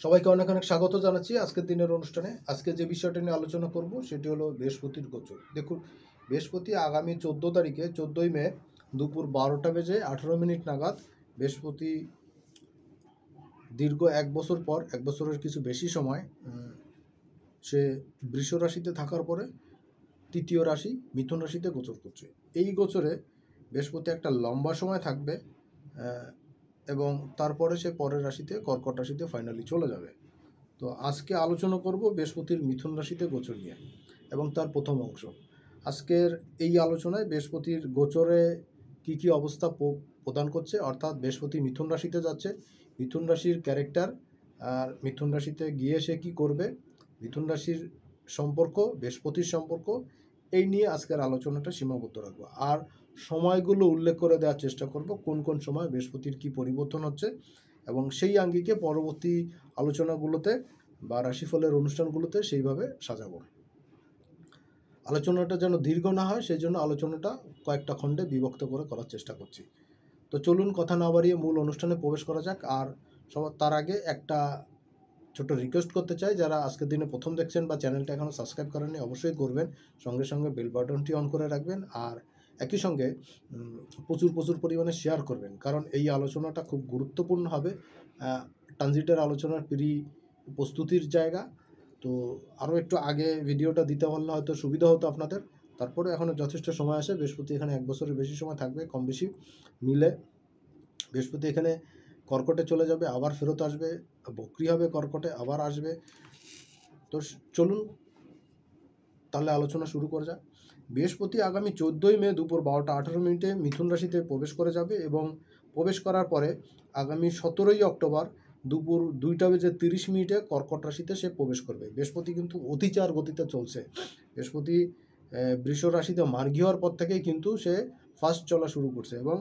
সবাইকে অনেক অনেক স্বাগত জানাচ্ছি আজকের দিনের অনুষ্ঠানে। আজকে যে বিষয়টা নিয়ে আলোচনা করব সেটি হলো বৃহস্পতির গোচর। দেখুন, বৃহস্পতি আগামী 14 তারিখে 14ই মে দুপুর 12টা বেজে 18 মিনিট নাগাদ বৃহস্পতি দীর্ঘ 1 বছর পর, 1 বছরের কিছু বেশি সময় সে বৃষ রাশিতে থাকার পরে তৃতীয় রাশি মিথুন রাশিতে গোচর করছে। এই গোচরে বৃহস্পতি একটা লম্বা সময় থাকবে এবং তারপরে সে পরের রাশিতে কর্কট রাশিতে ফাইনালি চলে যাবে। তো আজকে আলোচনা করব বৃহস্পতির মিথুন রাশিতে গোচর নিয়ে এবং তার প্রথম অংশ। আজকের এই আলোচনায় বৃহস্পতির গোচরে কি কি অবস্থা প্রদান করছে, অর্থাৎ বৃহস্পতি মিথুন রাশিতে যাচ্ছে, মিথুন রাশির ক্যারেক্টার, আর মিথুন রাশিতে গিয়ে সে কী করবে, মিথুন রাশির সম্পর্ক, বৃহস্পতির সম্পর্ক, এই নিয়ে আজকের আলোচনাটা সীমাবদ্ধ রাখবো। আর সময়গুলো উল্লেখ করে দেওয়ার চেষ্টা করব, কোন কোন সময় বৃহস্পতির কী পরিবর্তন হচ্ছে, এবং সেই আঙ্গিকে পরবর্তী আলোচনাগুলোতে বা রাশিফলের অনুষ্ঠানগুলোতে সেইভাবে সাজাবো। আলোচনাটা যেন দীর্ঘ না হয় সেই জন্য আলোচনাটা কয়েকটা খণ্ডে বিভক্ত করে করার চেষ্টা করছি। তো চলুন কথা না বাড়িয়ে মূল অনুষ্ঠানে প্রবেশ করা যাক। আর তার আগে একটা ছোট রিকোয়েস্ট করতে চাই, যারা আজকের দিনে প্রথম দেখছেন বা চ্যানেলটা এখনও সাবস্ক্রাইব করেননি অবশ্যই করবেন, সঙ্গে সঙ্গে বেল বাটনটি অন করে রাখবেন, আর একই সঙ্গে প্রচুর পরিমাণে শেয়ার করবেন, কারণ এই আলোচনাটা খুব গুরুত্বপূর্ণ হবে। ট্রানজিটের আলোচনার প্রস্তুতির জায়গা। তো আরও একটু আগে ভিডিওটা দিতে পারলে হয়তো সুবিধা হতো আপনাদের। তারপরে এখনও যথেষ্ট সময় আছে, বৃহস্পতি এখানে 1 বছরের বেশি সময় থাকবে, কম বেশি মিলে। বৃহস্পতি এখানে কর্কটে চলে যাবে, আবার ফেরত আসবে, বক্রি হবে কর্কটে, আবার আসবে। তো চলুন তাহলে আলোচনা শুরু করা যাক। বৃহস্পতি আগামী 14ই মে দুপুর 12টা 18 মিনিটে মিথুন রাশিতে প্রবেশ করে যাবে এবং প্রবেশ করার পরে আগামী 17ই অক্টোবর দুপুর 2টা বেজে 30 মিনিটে কর্কট রাশিতে সে প্রবেশ করবে। বৃহস্পতি কিন্তু অতিচার গতিতে চলছে। বৃহস্পতি বৃষ রাশিতে মার্গী হওয়ার পর থেকেই কিন্তু সে ফাস্ট চলা শুরু করছে, এবং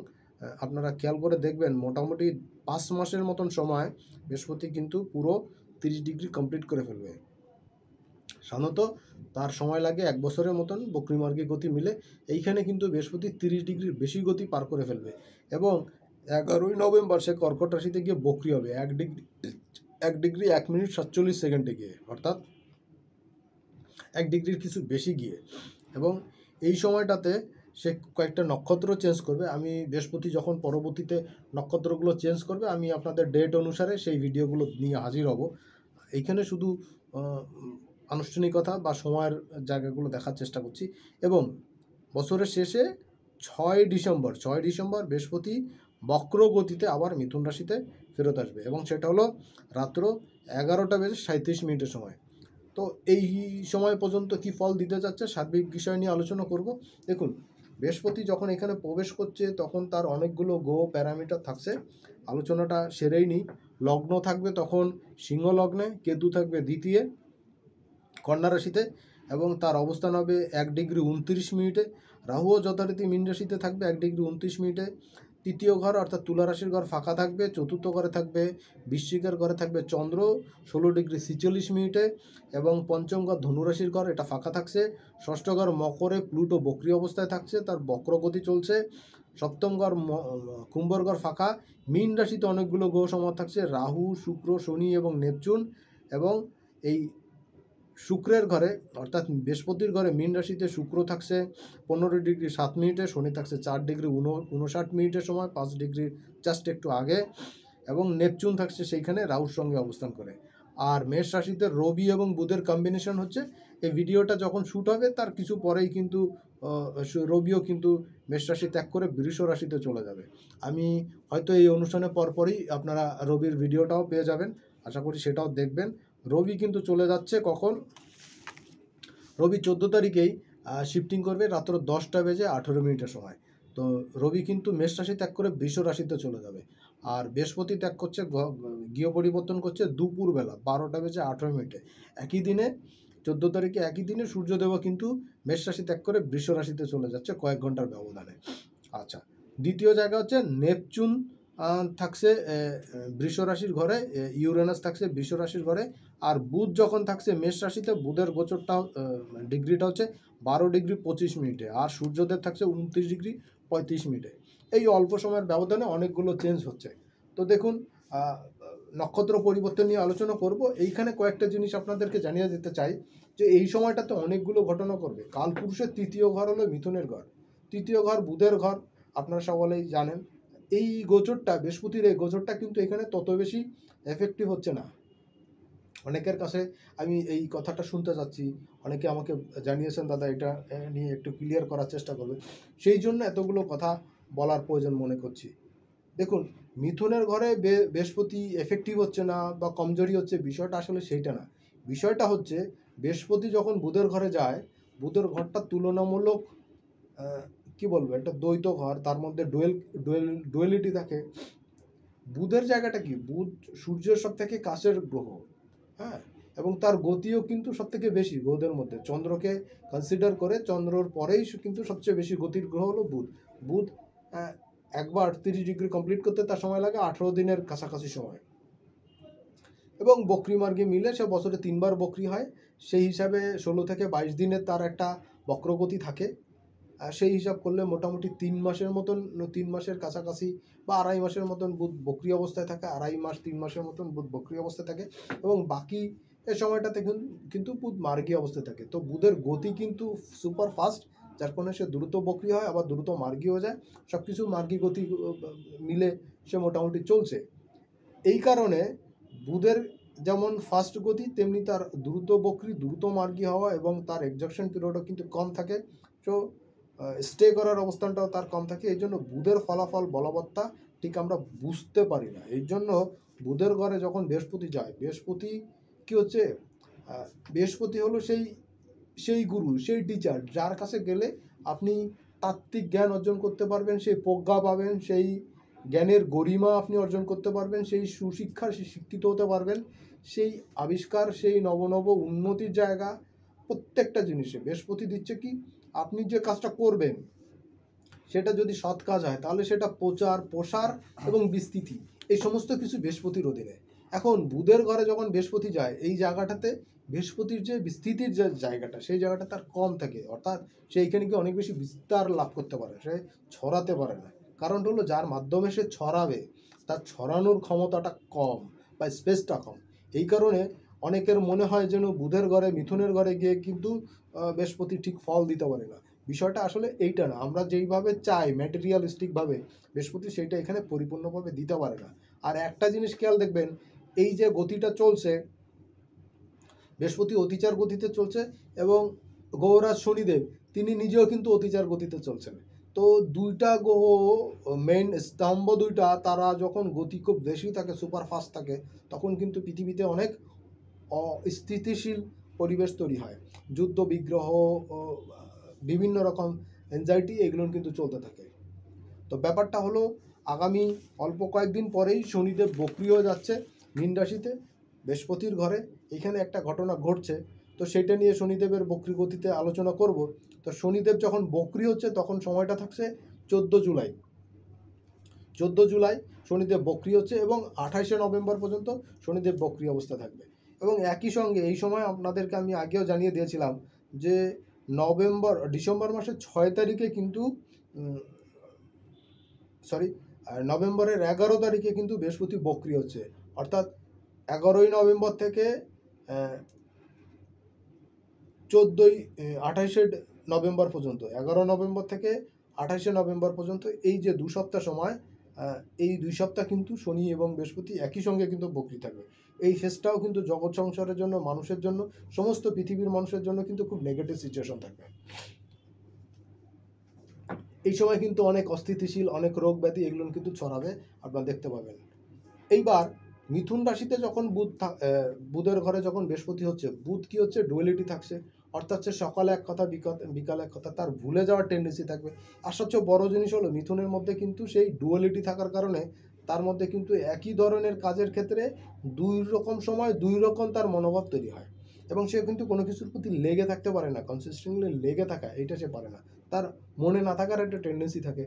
আপনারা খেয়াল করে দেখবেন মোটামুটি 5 মাসের মতন সময় বৃহস্পতি কিন্তু পুরো 30 ডিগ্রি কমপ্লিট করে ফেলবে। সাধারণত তার সময় লাগে 1 বছরের মতন বক্রিমার্গী গতি মিলে। এইখানে কিন্তু বৃহস্পতি 30 ডিগ্রির বেশি গতি পার করে ফেলবে এবং 11ই নভেম্বর সে কর্কট রাশিতে গিয়ে বক্রি হবে 1 ডিগ্রি 1 মিনিট 47 সেকেন্ডে গিয়ে, অর্থাৎ 1 ডিগ্রির কিছু বেশি গিয়ে। এবং এই সময়টাতে সে কয়েকটা নক্ষত্র চেঞ্জ করবে। আমি বৃহস্পতি যখন পরবর্তীতে নক্ষত্রগুলো চেঞ্জ করবে আমি আপনাদের ডেট অনুসারে সেই ভিডিওগুলো নিয়ে হাজির হব। এইখানে শুধু আনুষ্ঠানিকতা বা সময়ের জায়গাগুলো দেখার চেষ্টা করছি। এবং বছরের শেষে 6 ডিসেম্বর বৃহস্পতি বক্র গতিতে আবার মিথুন রাশিতে ফেরত আসবে, এবং সেটা হলো রাত্র 11টা বেজে 37 মিনিটের সময়। তো এই সময় পর্যন্ত কি ফল দিতে যাচ্ছে সার্বিক বিষয় নিয়ে আলোচনা করব। দেখুন, বৃহস্পতি যখন এখানে প্রবেশ করছে তখন তার অনেকগুলো প্যারামিটার থাকছে, আলোচনাটা সেরেই নিই। লগ্ন থাকবে তখন সিংহ লগ্নে, কেতু থাকবে দ্বিতীয় কন্যা রাশিতে এবং তার অবস্থান হবে 1 ডিগ্রি 29 মিনিটে। রাহুও যথারীতি মীন রাশিতে থাকবে 1 ডিগ্রি 29 মিনিটে। তৃতীয় ঘর অর্থাৎ তুলা রাশির ঘর ফাঁকা থাকবে। চতুর্থ ঘরে থাকবে বৃশ্চিকের ঘরে থাকবে চন্দ্র 16 ডিগ্রি 46 মিনিটে এবং পঞ্চম ঘর ধনুরাশির ঘর এটা ফাঁকা থাকছে। ষষ্ঠ ঘর মকরে প্লুটো বক্রি অবস্থায় থাকছে, তার বক্রগতি চলছে। সপ্তম ঘর কুম্ভর ঘর ফাঁকা। মীন রাশিতে অনেকগুলো গ্রহ সমার থাকছে, রাহু, শুক্র, শনি এবং নেপচুন। এবং এই শুক্রের ঘরে অর্থাৎ বৃহস্পতির ঘরে মীন রাশিতে শুক্র থাকছে 15 ডিগ্রি 7 মিনিটে, শনি থাকছে 4 ডিগ্রি 59 মিনিটের সময়, 5 ডিগ্রি জাস্ট একটু আগে, এবং নেপচুন থাকছে সেইখানে রাহুর সঙ্গে অবস্থান করে। আর মেষ রাশিতে রবি এবং বুধের কম্বিনেশন হচ্ছে। এই ভিডিওটা যখন শ্যুট হবে তার কিছু পরেই কিন্তু রবিও কিন্তু মেষ রাশি ত্যাগ করে বৃষ রাশিতে চলে যাবে। আমি হয়তো এই অনুষ্ঠানের পরপরই আপনারা রবির ভিডিওটাও পেয়ে যাবেন, আশা করি সেটাও দেখবেন। রবি কিন্তু চলে যাচ্ছে কখন, রবি 14 তারিখেই শিফটিং করবে রাত্র 10টা বেজে 18 মিনিটের সময়। তো রবি কিন্তু মেষ রাশি ত্যাগ করে বৃষ রাশিতে চলে যাবে। আর বৃহস্পতি ত্যাগ করছে, গৃহ পরিবর্তন করছে দুপুরবেলা 12টা বেজে 18 মিনিটে। একই দিনে 14 তারিখে একই দিনে সূর্যদেবও কিন্তু মেষ রাশি ত্যাগ করে বৃষ রাশিতে চলে যাচ্ছে কয়েক ঘন্টার ব্যবধানে। আচ্ছা, দ্বিতীয় জায়গা হচ্ছে নেপচুন থাকছে বৃষ রাশির ঘরে, ইউরেনাস থাকছে বৃষ রাশির ঘরে। আর বুধ যখন থাকছে মেষ রাশিতে, বুধের গোচরটা ডিগ্রিটা হচ্ছে 12 ডিগ্রি 25 মিনিটে, আর সূর্যদেব থাকছে 29 ডিগ্রি 35 মিনিটে। এই অল্প সময়ের ব্যবধানে অনেকগুলো চেঞ্জ হচ্ছে। তো দেখুন, নক্ষত্র পরিবর্তন নিয়ে আলোচনা করব। এইখানে কয়েকটা জিনিস আপনাদেরকে জানিয়ে দিতে চাই যে এই সময়টাতে অনেকগুলো ঘটনা করবে। কালপুরুষের তৃতীয় ঘর হলো মিথুনের ঘর, তৃতীয় ঘর বুধের ঘর, আপনারা সকলেই জানেন। এই গোচরটা, বৃহস্পতির এই গোচরটা কিন্তু এখানে তত বেশি এফেক্টিভ হচ্ছে না। অনেকের কাছে আমি এই কথাটা শুনতে চাচ্ছি, অনেকে আমাকে জানিয়েছেন দাদা এটা নিয়ে একটু ক্লিয়ার করার চেষ্টা করবে, সেই জন্য এতগুলো কথা বলার প্রয়োজন মনে করছি। দেখুন, মিথুনের ঘরে বৃহস্পতি এফেক্টিভ হচ্ছে না বা কমজোরি হচ্ছে, বিষয়টা আসলে সেইটা না। বিষয়টা হচ্ছে বৃহস্পতি যখন বুধের ঘরে যায়, বুধের ঘরটা তুলনামূলক কি বলবো, একটা দ্বৈত ঘর, তার মধ্যে ডুয়েলিটি থাকে। বুধের জায়গাটা কি, বুধ সূর্যের সব থেকে কাছের গ্রহ, হ্যাঁ, এবং তার গতিও কিন্তু সব থেকে বেশি গ্রহদের মধ্যে। চন্দ্রকে কনসিডার করে চন্দ্রর পরেই কিন্তু সবচেয়ে বেশি গতির গ্রহ হলো বুধ। বুধ একবার 38 ডিগ্রি কমপ্লিট করতে তার সময় লাগে 18 দিনের কাছাকাছি সময়, এবং বক্রি মার্গে মিলে সে বছরে 3বার বক্রি হয়। সেই হিসাবে 16 থেকে 22 দিনের তার একটা বক্রগতি থাকে। সেই হিসাব করলে মোটামুটি 3 মাসের মতন, 3 মাসের কাছাকাছি বা 2.5 মাসের মতন বুধ বক্রি অবস্থায় থাকে, 2.5 মাস 3 মাসের মতন বুধ বক্রি অবস্থায় থাকে, এবং বাকি এই সময়টাতে কিন্তু বুধ মার্গী অবস্থায় থাকে। তো বুধের গতি কিন্তু সুপার ফাস্ট, যার কারণে সে দ্রুত বক্রি হয়, আবার দ্রুত মার্গী হয়ে যায়, সব কিছু মার্গী গতি মিলে সে মোটামুটি চলছে। এই কারণে বুধের যেমন ফাস্ট গতি, তেমনি তার দ্রুত বক্রি, দ্রুত মার্গী হওয়া, এবং তার এক্সজকশন পিরিয়ডও কিন্তু কম থাকে। তো স্টে করার অবস্থানটাও তার কম থাকে। এই জন্য বুধের ফলাফল বলবত্তা ঠিক আমরা বুঝতে পারি না। এই জন্য বুধের ঘরে যখন বৃহস্পতি যায়, বৃহস্পতি কি হচ্ছে, বৃহস্পতি হলো সেই গুরু, সেই টিচার, যার কাছে গেলে আপনি তাত্ত্বিক জ্ঞান অর্জন করতে পারবেন, সেই প্রজ্ঞা পাবেন, সেই জ্ঞানের গরিমা আপনি অর্জন করতে পারবেন, সেই সুশিক্ষার শিক্ষিত হতে পারবেন, সেই আবিষ্কার, সেই নব উন্নতির জায়গা, প্রত্যেকটা জিনিসে বৃহস্পতি দিচ্ছে কি, আপনি যে কাজটা করবেন সেটা যদি সৎ কাজ হয় তাহলে সেটা প্রচার, প্রসার এবং বিস্তৃতি, এই সমস্ত কিছু বৃহস্পতির অধীনে। এখন বুধের ঘরে যখন বৃহস্পতি যায়, এই জায়গাটাতে বৃহস্পতির যে বিস্তৃতির যে জায়গাটা, সেই জায়গাটা তার কম থাকে, অর্থাৎ সে এইখানে কি অনেক বেশি বিস্তার লাভ করতে পারে, সে ছড়াতে পারে না। কারণটা হলো যার মাধ্যমে সে ছড়াবে তার ছড়ানোর ক্ষমতাটা কম বা স্পেসটা কম। এই কারণে অনেকের মনে হয় যেন বুধের ঘরে, মিথুনের ঘরে গিয়ে কিন্তু বৃহস্পতি ঠিক ফল দিতে পারে না। বিষয়টা আসলে এইটা না, আমরা যেইভাবে চাই ম্যাটেরিয়ালিস্টিকভাবে, বৃহস্পতি সেইটা এখানে পরিপূর্ণভাবে দিতে পারে না। আর একটা জিনিস খেয়াল দেখবেন, এই যে গতিটা চলছে, বৃহস্পতি অতিচার গতিতে চলছে, এবং গ্রহরাজ শনিদেব তিনি নিজেও কিন্তু অতিচার গতিতে চলছেন। তো দুইটা গ্রহ, মেইন স্তম্ভ দুইটা, তারা যখন গতি খুব বেশি থাকে, সুপার ফাস্ট থাকে, তখন কিন্তু পৃথিবীতে অনেক অস্থিতিশীল পরিবেশ তৈরি হয়। যুদ্ধ বিগ্রহ, বিভিন্ন রকম অ্যাংজাইটি, এগুলো কিন্তু চলতে থাকে। তো ব্যাপারটা হলো, আগামী অল্প কয়েকদিন পরেই শনিদেব বক্রি হয়ে যাচ্ছে মীন রাশিতে, বৃহস্পতির ঘরে। এখানে একটা ঘটনা ঘটছে, তো সেটা নিয়ে শনিদেবের বক্রি গতিতে আলোচনা করব। তো শনিদেব যখন বক্রি হচ্ছে তখন সময়টা থাকছে 14 জুলাই। 14 জুলাই শনিদেব বক্রি হচ্ছে, এবং 28শে নভেম্বর পর্যন্ত শনিদেব বক্রি অবস্থা থাকবে। এবং একই সঙ্গে এই সময় আপনাদেরকে আমি আগেও জানিয়ে দিয়েছিলাম যে ডিসেম্বর মাসের 6 তারিখে কিন্তু নভেম্বরের 11 তারিখে কিন্তু বৃহস্পতি বক্রি হচ্ছে, অর্থাৎ 11ই নভেম্বর থেকে 28শে নভেম্বর পর্যন্ত, 11 নভেম্বর থেকে 28শে নভেম্বর পর্যন্ত, এই যে 2 সপ্তাহ সময়, এই 2 সপ্তাহ কিন্তু শনি এবং বৃহস্পতি একই সঙ্গে কিন্তু বক্রি থাকবে। এই ফেজটাও কিন্তু জগৎ সংসারের জন্য, মানুষের জন্য, সমস্ত পৃথিবীর মানুষের জন্য কিন্তু খুব নেগেটিভ সিচুয়েশন থাকবে। এই সময় কিন্তু অনেক অস্থিতিশীল, অনেক রোগ ব্যাধি, এগুলো কিন্তু ছড়াবে, আপনারা দেখতে পাবেন। এইবার মিথুন রাশিতে যখন বুধের ঘরে যখন বৃহস্পতি হচ্ছে, বুধ কি হচ্ছে, ডুয়ালিটি থাকছে, অর্থাৎ সে সকালে এক কথা, বিকালে এক কথা, তার ভুলে যাওয়ার টেন্ডেন্সি থাকবে। আর সবচেয়ে বড় জিনিস হলো, মিথুনের মধ্যে কিন্তু সেই ডুয়ালিটি থাকার কারণে তার মধ্যে কিন্তু একই ধরনের কাজের ক্ষেত্রে 2 রকম সময় 2 রকম তার মনোভাব তৈরি হয়, এবং সে কিন্তু কোনো কিছুর প্রতি লেগে থাকতে পারে না, কনসিস্টেন্টলি লেগে থাকা এইটা সে পারে না, তার মনে না থাকার একটা টেন্ডেন্সি থাকে।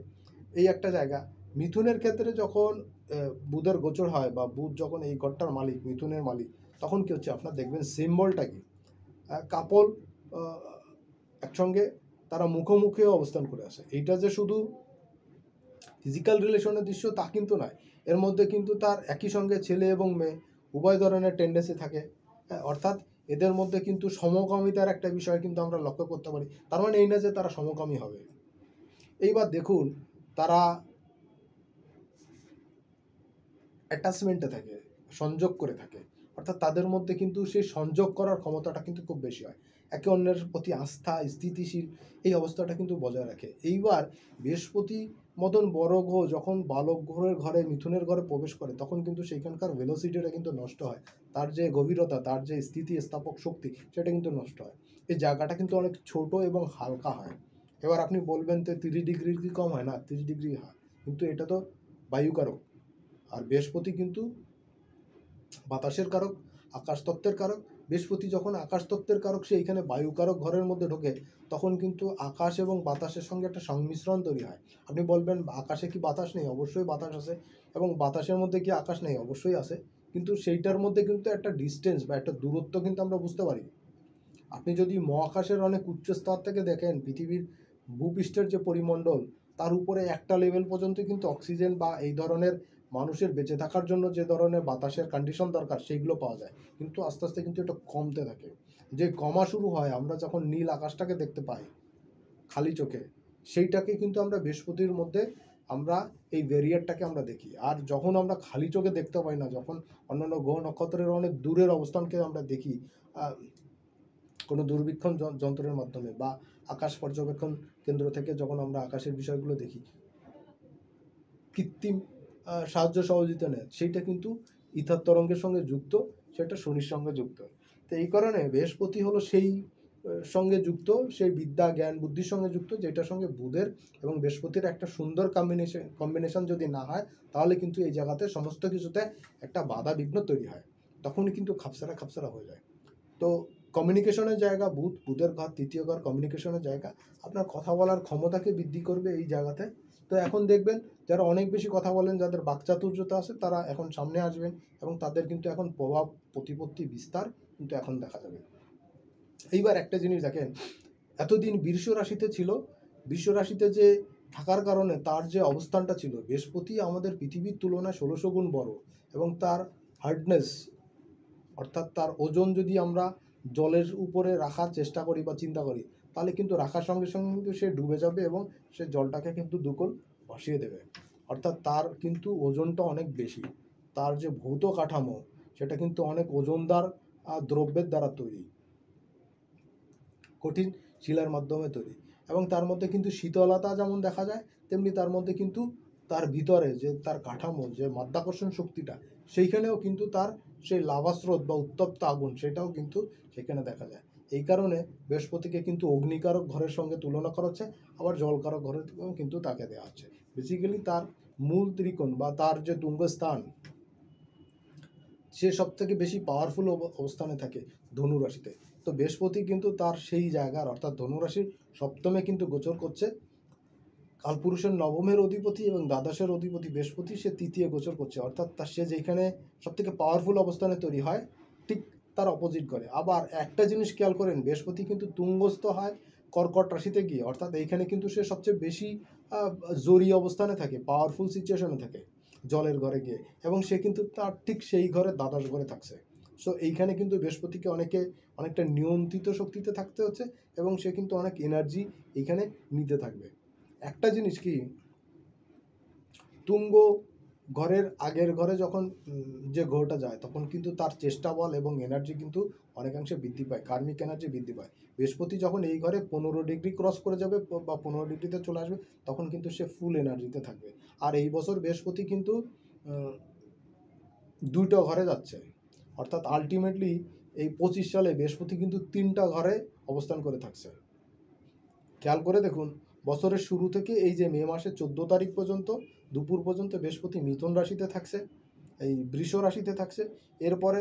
এই একটা জায়গা। মিথুনের ক্ষেত্রে যখন বুধের গোচর হয়, বা বুধ যখন এই ঘরটার মালিক, মিথুনের মালিক, তখন কি হচ্ছে, আপনার দেখবেন সিম্বলটা কি, কাপল একসঙ্গে তারা মুখোমুখিও অবস্থান করে আসে। এইটা যে শুধু ফিজিক্যাল রিলেশনের দৃশ্য তা কিন্তু নয়, এর মধ্যে কিন্তু তার একই সঙ্গে ছেলে এবং মেয়ে উভয় ধরনের টেন্ডেন্সি থাকে। অর্থাৎ এদের মধ্যে কিন্তু সমকামিতার একটা বিষয় কিন্তু আমরা লক্ষ্য করতে পারি। তার মানে এই না যে তারা সমকামী হবে। এইবার দেখুন, তারা অ্যাটাচমেন্টে থাকে, সংযোগ করে থাকে, অর্থাৎ তাদের মধ্যে কিন্তু সেই সংযোগ করার ক্ষমতাটা কিন্তু খুব বেশি হয়। একে অন্যের প্রতি আস্থা, স্থিতিশীল এই অবস্থাটা কিন্তু বজায় রাখে। এইবার বৃহস্পতি মতন বড় গ্রহ যখন বালক গ্রহের ঘরে, মিথুনের ঘরে প্রবেশ করে, তখন কিন্তু সেইখানকার ভেলোসিটিটা কিন্তু নষ্ট হয়। তার যে গভীরতা, তার যে স্থিতিস্থাপক শক্তি, সেটা কিন্তু নষ্ট হয়। এই জায়গাটা কিন্তু অনেক ছোট এবং হালকা হয়। এবার আপনি বলবেন তো 30 ডিগ্রির কি কম হয়? না, 30 ডিগ্রি হয়, কিন্তু এটা তো বায়ুকারক। আর বৃহস্পতি কিন্তু বাতাসের কারক, আকাশতত্ত্বের কারক। বৃহস্পতি যখন আকাশতত্ত্বের কারক, সে এখানে বায়ুকারক ঘরের মধ্যে ঢোকে, তখন কিন্তু আকাশ এবং বাতাসের সঙ্গে একটা সংমিশ্রণ তৈরি হয়। আপনি বলবেন আকাশে কি বাতাস নেই? অবশ্যই বাতাস আছে। এবং বাতাসের মধ্যে কি আকাশ নেই? অবশ্যই আছে। কিন্তু সেইটার মধ্যে কিন্তু একটা ডিস্টেন্স বা একটা দূরত্ব কিন্তু আমরা বুঝতে পারি। আপনি যদি মহাকাশের অনেক উচ্চ স্তর থেকে দেখেন, পৃথিবীর ভূপৃষ্ঠের যে পরিমণ্ডল, তার উপরে একটা লেভেল পর্যন্ত কিন্তু অক্সিজেন বা এই ধরনের মানুষের বেঁচে থাকার জন্য যে ধরনের বাতাসের কন্ডিশন দরকার, সেইগুলো পাওয়া যায়। কিন্তু আস্তে আস্তে কিন্তু এটা কমতে থাকে। যে কমা শুরু হয় আমরা যখন নীল আকাশটাকে দেখতে পাই খালি চোখে, সেইটাকে কিন্তু আমরা বৃহস্পতির মধ্যে আমরা এই ব্যারিয়ারটাকে আমরা দেখি। আর যখন আমরা খালি চোখে দেখতে পাই না, যখন অন্যান্য গ্রহ নক্ষত্রের অনেক দূরের অবস্থানকে আমরা দেখি কোনো দূরবীক্ষণ যন্ত্রের মাধ্যমে বা আকাশ পর্যবেক্ষণ কেন্দ্র থেকে যখন আমরা আকাশের বিষয়গুলো দেখি, কৃত্রিম সাহায্য সহযোগিতা নেয়, সেইটা কিন্তু ইথার তরঙ্গের সঙ্গে যুক্ত, সেটা শনির সঙ্গে যুক্ত। তো এই কারণে বৃহস্পতি হলো সেই সঙ্গে যুক্ত, সেই বিদ্যা, জ্ঞান, বুদ্ধির সঙ্গে যুক্ত, যেটার সঙ্গে বুধের এবং বৃহস্পতির একটা সুন্দর কম্বিনেশন যদি না হয়, তাহলে কিন্তু এই জায়গাতে সমস্ত কিছুতে একটা বাধা বিঘ্ন তৈরি হয়। তখনই কিন্তু খাপসারা হয়ে যায়। তো কমিউনিকেশনের জায়গা বুধের ঘর, তৃতীয় ঘর কমিউনিকেশনের জায়গা। আপনার কথা বলার ক্ষমতাকে বৃদ্ধি করবে এই জায়গাতে। তো এখন দেখবেন যারা অনেক বেশি কথা বলেন, যাদের বাকচাতুর্যতা আছে, তারা এখন সামনে আসবেন এবং তাদের কিন্তু এখন প্রভাব প্রতিপত্তি বিস্তার কিন্তু এখন দেখা যাবে। এইবার একটা জিনিস দেখেন, এতদিন বৃষ রাশিতে ছিল, বৃষ রাশিতে যে থাকার কারণে তার যে অবস্থানটা ছিল, বৃহস্পতি আমাদের পৃথিবীর তুলনায় 1600 গুণ বড়, এবং তার হার্ডনেস, অর্থাৎ তার ওজন যদি আমরা জলের উপরে রাখার চেষ্টা করি বা চিন্তা করি, তাহলে কিন্তু রাখার সঙ্গে সঙ্গে কিন্তু সে ডুবে যাবে এবং সে জলটাকে কিন্তু দুকোল ভাসিয়ে দেবে। অর্থাৎ তার কিন্তু ওজনটা অনেক বেশি। তার যে ভৌত কাঠামো, সেটা কিন্তু অনেক ওজনদার দ্রব্যের দ্বারা তৈরি, কঠিন শিলার মাধ্যমে তৈরি। এবং তার মধ্যে কিন্তু শীতলতা যেমন দেখা যায়, তেমনি তার মধ্যে কিন্তু তার ভিতরে যে তার কাঠামো, যে মাধ্যাকর্ষণ শক্তিটা, সেইখানেও কিন্তু তার সেই লাভাস্রোত বা উত্তপ্ত আগুন, সেটাও কিন্তু সেখানে দেখা যায়। এই কারণে বৃহস্পতিকে কিন্তু অগ্নিকারক ঘরের সঙ্গে তুলনা করা হচ্ছে, আবার জলকারক ঘরের থেকেও কিন্তু তাকে দেওয়া হচ্ছে। বেসিক্যালি তার মূল ত্রিকোণ বা তার যে তুঙ্গস্থান, সে সব থেকে বেশি পাওয়ারফুল অবস্থানে থাকে ধনু রাশিতে। তো বৃহস্পতি কিন্তু তার সেই জায়গার, অর্থাৎ ধনুরাশির সপ্তমে কিন্তু গোচর করছে। কালপুরুষের নবমের অধিপতি এবং দ্বাদশের অধিপতি বৃহস্পতি, সে তৃতীয় গোচর করছে। অর্থাৎ তার সে যেখানে সব থেকে পাওয়ারফুল অবস্থানে তৈরি হয়, ঠিক তার অপোজিট করে। আবার একটা জিনিস খেয়াল করেন, বৃহস্পতি কিন্তু তুঙ্গস্থ হয় কর্কট রাশিতে গিয়ে, অর্থাৎ এইখানে কিন্তু সে সবচেয়ে বেশি জরুরি অবস্থানে থাকে, পাওয়ারফুল সিচুয়েশনে থাকে জলের ঘরে গিয়ে, এবং সে কিন্তু তার ঠিক সেই ঘরে দ্বাদশ ঘরে থাকছে। সো এইখানে কিন্তু বৃহস্পতিকে অনেকটা নিয়ন্ত্রিত শক্তিতে থাকতে হচ্ছে, এবং সে কিন্তু অনেক এনার্জি এইখানে নিতে থাকবে। একটা জিনিস কি, তুঙ্গ ঘরের আগের ঘরে যখন যে গ্রহটা যায়, তখন কিন্তু তার চেষ্টা বল এবং এনার্জি কিন্তু অনেকাংশে বৃদ্ধি পায়, কার্মিক এনার্জি বৃদ্ধি পায়। বৃহস্পতি যখন এই ঘরে 15 ডিগ্রি ক্রস করে যাবে বা 15 ডিগ্রিতে চলে আসবে, তখন কিন্তু সে ফুল এনার্জিতে থাকবে। আর এই বছর বৃহস্পতি কিন্তু দুটো ঘরে যাচ্ছে, অর্থাৎ আলটিমেটলি এই 25 সালে বৃহস্পতি কিন্তু 3টা ঘরে অবস্থান করে থাকছে। খেয়াল করে দেখুন, বছরের শুরু থেকে এই যে মে মাসের 14 তারিখ পর্যন্ত দুপুর পর্যন্ত বৃহস্পতি মিথুন রাশিতে থাকছে, এই বৃষ রাশিতে থাকছে। এরপরে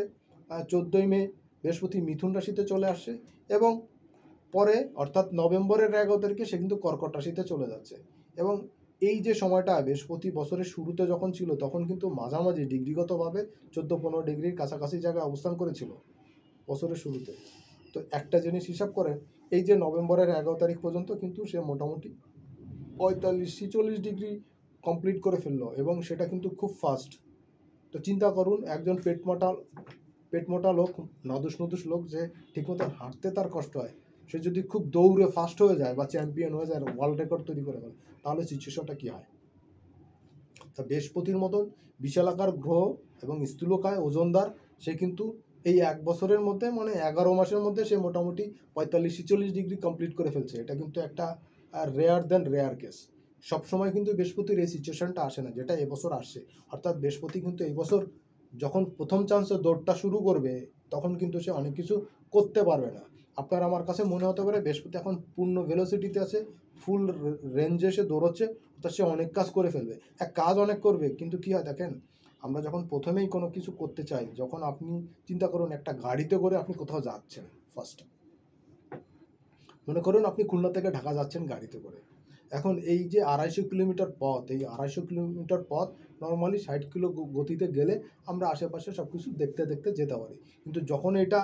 14ই মে বৃহস্পতি মিথুন রাশিতে চলে আসছে, এবং পরে অর্থাৎ নভেম্বরের 11 তারিখে সে কিন্তু কর্কট রাশিতে চলে যাচ্ছে। এবং এই যে সময়টা বৃহস্পতি বছরের শুরুতে যখন ছিল, তখন কিন্তু মাঝামাঝি ডিগ্রিগতভাবে 14-15 ডিগ্রির কাছাকাছি জায়গায় অবস্থান করেছিল বছরের শুরুতে। তো একটা জিনিস হিসাব করেন, এই যে নভেম্বরের 11 তারিখ পর্যন্ত কিন্তু সে মোটামুটি 45-46 ডিগ্রি কমপ্লিট করে ফেললো এবং সেটা কিন্তু খুব ফাস্ট। তো চিন্তা করুন, একজন পেট মোটা লোক, নদুস লোক, যে ঠিকমতো হাঁটতে তার কষ্ট হয়, সে যদি খুব দৌড়ে ফাস্ট হয়ে যায় বা চ্যাম্পিয়ন হয়ে যায়, ওয়ার্ল্ড রেকর্ড তৈরি করে ফেলে, তাহলে সিচুয়েশনটা কী হয়? তা বৃহস্পতির মতন বিশালাকার গ্রহ এবং স্থূলকায় ওজনদার, সে কিন্তু এই 1 বছরের মধ্যে, মানে 11 মাসের মধ্যে সে মোটামুটি 45-46 ডিগ্রি কমপ্লিট করে ফেলছে। এটা কিন্তু একটা রেয়ার দেন রেয়ার কেস। সবসময় কিন্তু বৃহস্পতির এই সিচুয়েশনটা আসে না, যেটা এবছর আসছে। অর্থাৎ বৃহস্পতি কিন্তু এই বছর যখন প্রথম চান্সে দৌড়টা শুরু করবে, তখন কিন্তু সে অনেক কিছু করতে পারবে না। আপনার আমার কাছে মনে হতে পারে বৃহস্পতি এখন পূর্ণ ভেলোসিটিতে আছে, ফুল রেঞ্জে সে দৌড়চ্ছে, অর্থাৎ সে অনেক কাজ করে ফেলবে। কাজ অনেক করবে, কিন্তু কী হয় দেখেন, আমরা যখন প্রথমেই কোনো কিছু করতে চাই, যখন আপনি চিন্তা করুন একটা গাড়িতে করে আপনি কোথাও যাচ্ছেন, ফার্স্ট মনে করুন আপনি খুলনা থেকে ঢাকা যাচ্ছেন গাড়িতে করে। এখন এই যে 250 কিলোমিটার পথ, এই 250 কিলোমিটার পথ নর্মালি 60 কিলো গতিতে গেলে আমরা আশেপাশে সব কিছু দেখতে দেখতে যেতে পারি। কিন্তু যখন এটা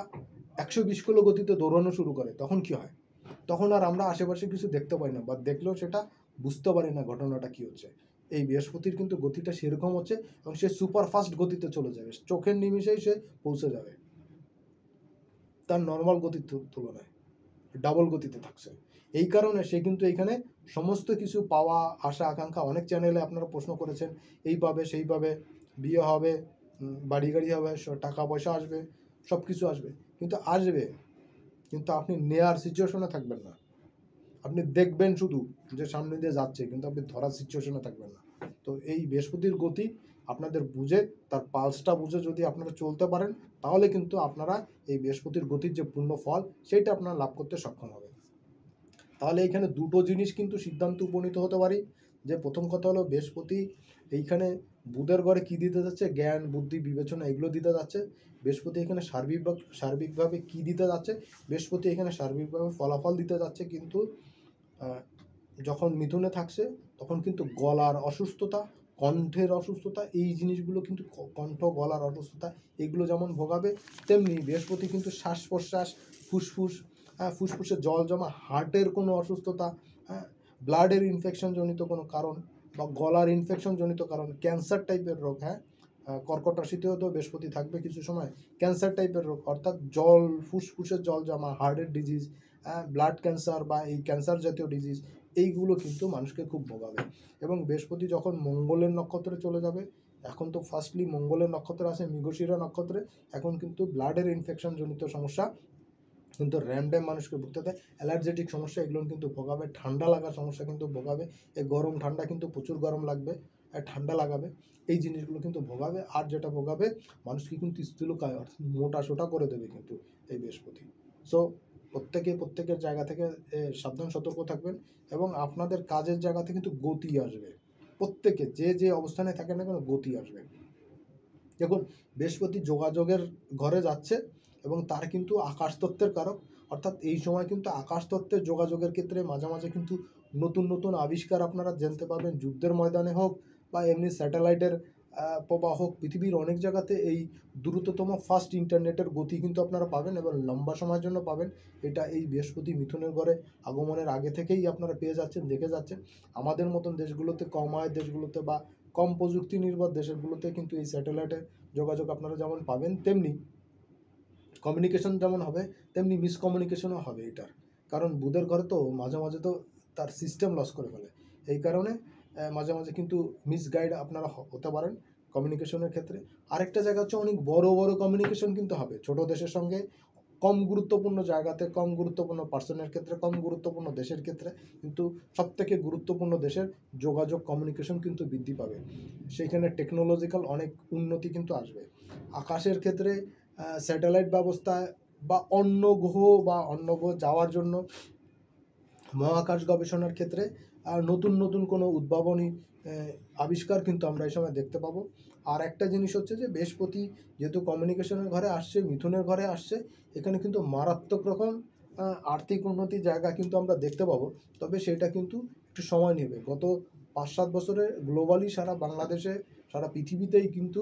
120 কিলো গতিতে দৌড়ানো শুরু করে, তখন কি হয়? তখন আর আমরা আশেপাশে কিছু দেখতে পাই না, বা দেখলেও সেটা বুঝতে পারি না ঘটনাটা কী হচ্ছে। এই বৃহস্পতির কিন্তু গতিটা সেরকম হচ্ছে, এবং সে সুপার ফাস্ট গতিতে চলে যাবে, চোখের নিমিষেই সে পৌঁছে যাবে তার নর্মাল গতির তুলনায়, ডাবল গতিতে থাকছে। এই কারণে সে কিন্তু এইখানে সমস্ত কিছু পাওয়া, আশা আকাঙ্ক্ষা, অনেক চ্যানেলে আপনারা প্রশ্ন করেছেন, এইভাবে সেইভাবে বিয়ে হবে, বাড়ি গাড়ি হবে, টাকা পয়সা আসবে, সব কিছু আসবে, কিন্তু আসবে, কিন্তু আপনি নেয়ার সিচুয়েশনে থাকবেন না। আপনি দেখবেন শুধু যে সামনে দিয়ে যাচ্ছে, কিন্তু আপনি ধরার সিচুয়েশনে থাকবেন না। তো এই বৃহস্পতির গতি আপনাদের বুঝে, তার পালসটা বুঝে যদি আপনারা চলতে পারেন, তাহলে কিন্তু আপনারা এই বৃহস্পতির গতির যে পূর্ণ ফল, সেইটা আপনারা লাভ করতে সক্ষম হবেন। তাহলে এইখানে দুটো জিনিস কিন্তু সিদ্ধান্ত উপনীত হতে পারি, যে প্রথম কথা হলো বৃহস্পতি এইখানে বুধের ঘরে কী দিতে যাচ্ছে, জ্ঞান, বুদ্ধি, বিবেচনা, এগুলো দিতে যাচ্ছে। বৃহস্পতি এখানে সার্বিকভাবে কী দিতে যাচ্ছে, বৃহস্পতি এখানে সার্বিকভাবে ফলাফল দিতে যাচ্ছে। কিন্তু যখন মিথুনে থাকছে, তখন কিন্তু গলার অসুস্থতা, কণ্ঠের অসুস্থতা, এই জিনিসগুলো কিন্তু, কণ্ঠ, গলার অসুস্থতা, এগুলো যেমন ভোগাবে, তেমনি বৃহস্পতি কিন্তু শ্বাস প্রশ্বাস, ফুসফুসে জল জমা, হার্টের কোনো অসুস্থতা, ব্লাডের ইনফেকশনজনিত কোনো কারণ, বা গলার ইনফেকশনজনিত কারণ, ক্যান্সার টাইপের রোগ, কর্কট রাশিতেও তো বৃহস্পতি থাকবে কিছু সময়, ক্যান্সার টাইপের রোগ, অর্থাৎ ফুসফুসের জল জমা, হার্টের ডিজিজ, ব্লাড ক্যান্সার বা এই ক্যান্সার জাতীয় ডিজিজ, এইগুলো কিন্তু মানুষকে খুব ভোগাবে। এবং বৃহস্পতি যখন মঙ্গলের নক্ষত্রে চলে যাবে, এখন তো ফার্স্টলি মঙ্গলের নক্ষত্রে আছে মৃগশিরা নক্ষত্রে, এখন কিন্তু ব্লাডের ইনফেকশনজনিত সমস্যা কিন্তু র্যান্ডম মানুষকে ভুগতে দেয়, অ্যালার্জেটিক সমস্যা এগুলো কিন্তু ভোগাবে, ঠান্ডা লাগার সমস্যা কিন্তু ভোগাবে, এই গরম ঠান্ডা কিন্তু প্রচুর গরম লাগবে, ঠান্ডা লাগাবে, এই জিনিসগুলো কিন্তু ভোগাবে। আর যেটা ভোগাবে, মানুষকে কিন্তু স্থূলকায় অর্থাৎ মোটা সোটা করে দেবে কিন্তু এই বৃহস্পতি। সো প্রত্যেকের জায়গা থেকে সাবধান সতর্ক থাকবেন, এবং আপনাদের কাজের জায়গাতে কিন্তু গতি আসবে, প্রত্যেকে যে অবস্থানে থাকেন না কেন গতি আসবে। দেখুন, বৃহস্পতি যোগাযোগের ঘরে যাচ্ছে, এবং তার কিন্তু আকাশতত্ত্বের কারক, অর্থাৎ এই সময় কিন্তু আকাশতত্ত্বের যোগাযোগের ক্ষেত্রে মাঝে মাঝে কিন্তু নতুন নতুন আবিষ্কার আপনারা জানতে পারবেন, যুদ্ধের ময়দানে হোক বা এমনি স্যাটেলাইটের প্রবাহ হোক, পৃথিবীর অনেক জায়গাতে এই দ্রুততম ফাস্ট ইন্টারনেটের গতি কিন্তু আপনারা পাবেন, এবং লম্বা সময়ের জন্য পাবেন। এটা এই বৃহস্পতি মিথুনের ঘরে আগমনের আগে থেকেই আপনারা পেয়ে যাচ্ছেন, দেখে যাচ্ছেন। আমাদের মতন দেশগুলোতে, কম আয়ের দেশগুলোতে বা কম প্রযুক্তি নির্ভর দেশগুলোতে কিন্তু এই স্যাটেলাইটের যোগাযোগ আপনারা যেমন পাবেন, তেমনি কমিউনিকেশন যেমন হবে, তেমনি মিসকমিউনিকেশনও হবে এটার। কারণ বুধের ঘরে তো মাঝে মাঝে তো তার সিস্টেম লস করে ফেলে, এই কারণে মাঝে মাঝে কিন্তু মিসগাইড আপনারা হতে পারেন কমিউনিকেশনের ক্ষেত্রে। আরেকটা জায়গা হচ্ছে, অনেক বড় বড় কমিউনিকেশন কিন্তু হবে ছোট দেশের সঙ্গে, কম গুরুত্বপূর্ণ জায়গাতে, কম গুরুত্বপূর্ণ পার্সনের ক্ষেত্রে, কম গুরুত্বপূর্ণ দেশের ক্ষেত্রে, কিন্তু সবথেকে গুরুত্বপূর্ণ দেশের যোগাযোগ, কমিউনিকেশন কিন্তু বৃদ্ধি পাবে। সেইখানে টেকনোলজিক্যাল অনেক উন্নতি কিন্তু আসবে। আকাশের ক্ষেত্রে স্যাটেলাইট ব্যবস্থায়, বা অন্য গ্রহ যাওয়ার জন্য মহাকাশ গবেষণার ক্ষেত্রে নতুন নতুন কোনো উদ্ভাবনী আবিষ্কার কিন্তু আমরা এই সময় দেখতে পাবো। আর একটা জিনিস হচ্ছে যে বৃহস্পতি যেহেতু কমিউনিকেশনের ঘরে আসছে, মিথুনের ঘরে আসছে, এখানে কিন্তু মারাত্মক রকম আর্থিক উন্নতির জায়গা কিন্তু আমরা দেখতে পাবো। তবে সেটা কিন্তু একটু সময় নেবে। গত 5-7 বছরে গ্লোবালি সারা বাংলাদেশে, সারা পৃথিবীতেই কিন্তু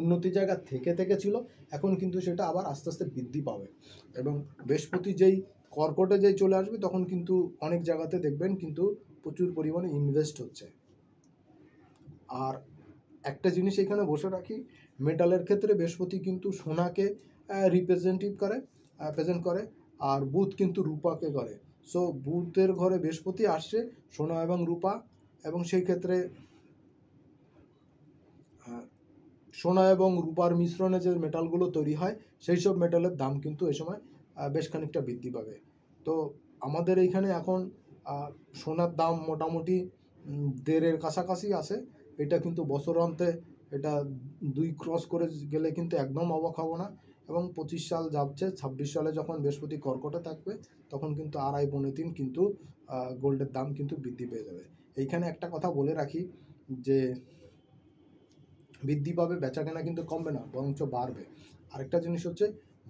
উন্নতির জায়গা থেকে ছিল, এখন কিন্তু সেটা আবার আস্তে আস্তে বৃদ্ধি পাবে। এবং বৃহস্পতি যেই কর্কটে যেই চলে আসবে, তখন কিন্তু অনেক জায়গাতে দেখবেন কিন্তু প্রচুর পরিমাণে ইনভেস্ট হচ্ছে। আর একটা জিনিস এখানে বসে রাখি, মেটালের ক্ষেত্রে বৃহস্পতি কিন্তু সোনাকে প্রেজেন্ট করে, আর বুধ কিন্তু রূপাকে করে। সো বুধের ঘরে বৃহস্পতি আসছে, সোনা এবং রূপা, এবং সেই ক্ষেত্রে সোনা এবং রূপার মিশ্রণে যে মেটালগুলো তৈরি হয় সেই সব মেটালের দাম কিন্তু এই সময় বেশ খানিকটা বৃদ্ধি পাবে। তো আমাদের এইখানে এখন সোনার দাম মোটামুটি 1.5-এর কাছাকাছি আছে। এটা কিন্তু বছরান্তে এটা 2 ক্রস করে গেলে কিন্তু একদম অবাক হব না। এবং 25 সাল যাচ্ছে, 26 সালে যখন বৃহস্পতি কর্কটে থাকবে তখন কিন্তু 2.5-3 কিন্তু গোল্ডের দাম কিন্তু বৃদ্ধি পেয়ে যাবে। এইখানে একটা কথা বলে রাখি যে বৃদ্ধি পাবে, বেচাকেনা কিন্তু কমবে না, বরঞ্চ বাড়বে। আরেকটা জিনিস হচ্ছে,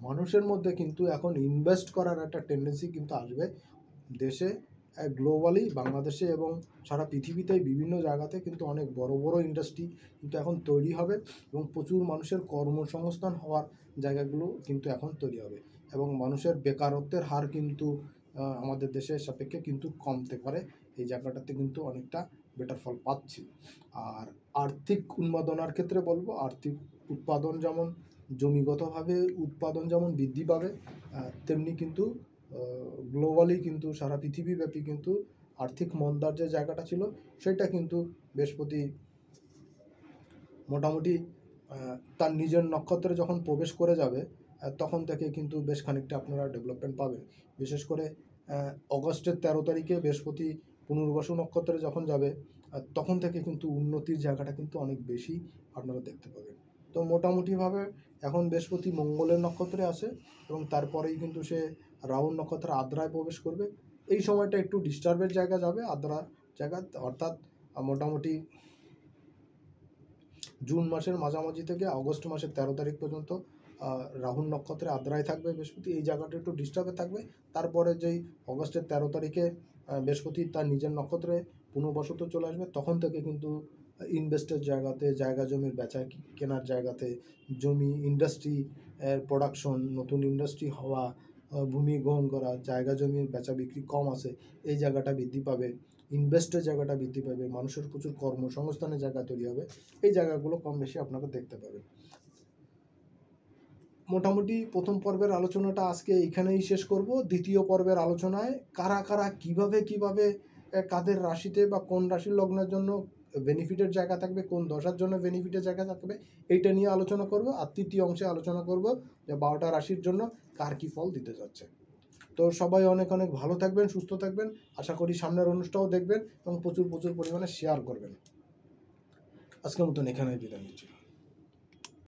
মানুষের মধ্যে কিন্তু এখন ইনভেস্ট করার একটা টেন্ডেন্সি কিন্তু আসবে। দেশে গ্লোবালি, বাংলাদেশে এবং সারা পৃথিবীতেই বিভিন্ন জায়গাতে কিন্তু অনেক বড় বড় ইন্ডাস্ট্রি কিন্তু এখন তৈরি হবে, এবং প্রচুর মানুষের কর্মসংস্থান হওয়ার জায়গাগুলো কিন্তু এখন তৈরি হবে, এবং মানুষের বেকারত্বের হার কিন্তু আমাদের দেশের সাপেক্ষে কিন্তু কমতে পারে। এই জায়গাটাতে কিন্তু অনেকটা বেটার ফল পাচ্ছি। আর আর্থিক উন্মাদনার ক্ষেত্রে বলবো, আর্থিক উৎপাদন যেমন জমিগতভাবে উৎপাদন যেমন বৃদ্ধি পাবে, তেমনি কিন্তু গ্লোবালি কিন্তু সারা পৃথিবীব্যাপী কিন্তু আর্থিক মন্দার যে জায়গাটা ছিল সেটা কিন্তু বৃহস্পতি মোটামুটি তার নিজের নক্ষত্রে যখন প্রবেশ করে যাবে তখন থেকে কিন্তু বেশ খানিকটা আপনারা ডেভেলপমেন্ট পাবেন। বিশেষ করে অগস্টের 13 তারিখে বৃহস্পতি পুনর্বসু নক্ষত্রে যখন যাবে তখন থেকে কিন্তু উন্নতির জায়গাটা কিন্তু অনেক বেশি আপনারা দেখতে পাবেন। তো মোটামুটিভাবে এখন বৃহস্পতি মঙ্গলের নক্ষত্রে আছে, এবং তারপরেই কিন্তু সে রাহু নক্ষত্রে আদ্রায় প্রবেশ করবে। এই সময়টা একটু ডিস্টার্বের জায়গা যাবে, আদ্রা জায়গা, অর্থাৎ মোটামুটি জুন মাসের মাঝামাঝি থেকে আগস্ট মাসের 13 তারিখ পর্যন্ত রাহু নক্ষত্রে আদ্রায় থাকবে বৃহস্পতি। এই জায়গাটা একটু ডিস্টার্বে থাকবে। তারপরে যেই অগস্টের 13 তারিখে বৃহস্পতি তার নিজের নক্ষত্রে পুনর্বসত চলে আসবে, তখন থেকে কিন্তু ইনভেস্টের জায়গাতে, জায়গা জমির বেচা কেনার জায়গাতে, জমি ইন্ডাস্ট্রি প্রোডাকশন, নতুন ইন্ডাস্ট্রি হওয়া, ভূমি গ্রহণ করা, জায়গা জমির বেচা বিক্রি কম আছে, এই জায়গাটা বৃদ্ধি পাবে। ইনভেস্টের জায়গাটা বৃদ্ধি পাবে, মানুষের প্রচুর কর্মসংস্থানের জায়গা তৈরি হবে। এই জায়গাগুলো কম বেশি আপনারা দেখতে পাবেন। মোটামুটি প্রথম পর্বের আলোচনাটা আজকে এইখানেই শেষ করব। দ্বিতীয় পর্বের আলোচনায় কারা কারা কিভাবে কাদের রাশিতে বা কোন রাশির লগ্নের জন্য বেনিফিটের জায়গা থাকবে, কোন দশার জন্য বেনিফিটের জায়গা থাকবে, এইটা নিয়ে আলোচনা করব। আর তৃতীয় অংশে আলোচনা করব যে 12টা রাশির জন্য কার কী ফল দিতে যাচ্ছে। তো সবাই অনেক অনেক ভালো থাকবেন, সুস্থ থাকবেন। আশা করি সামনের অনুষ্ঠানও দেখবেন এবং প্রচুর পরিমাণে শেয়ার করবেন। আজকের মতন এখানেই বিদায় নিচ্ছি।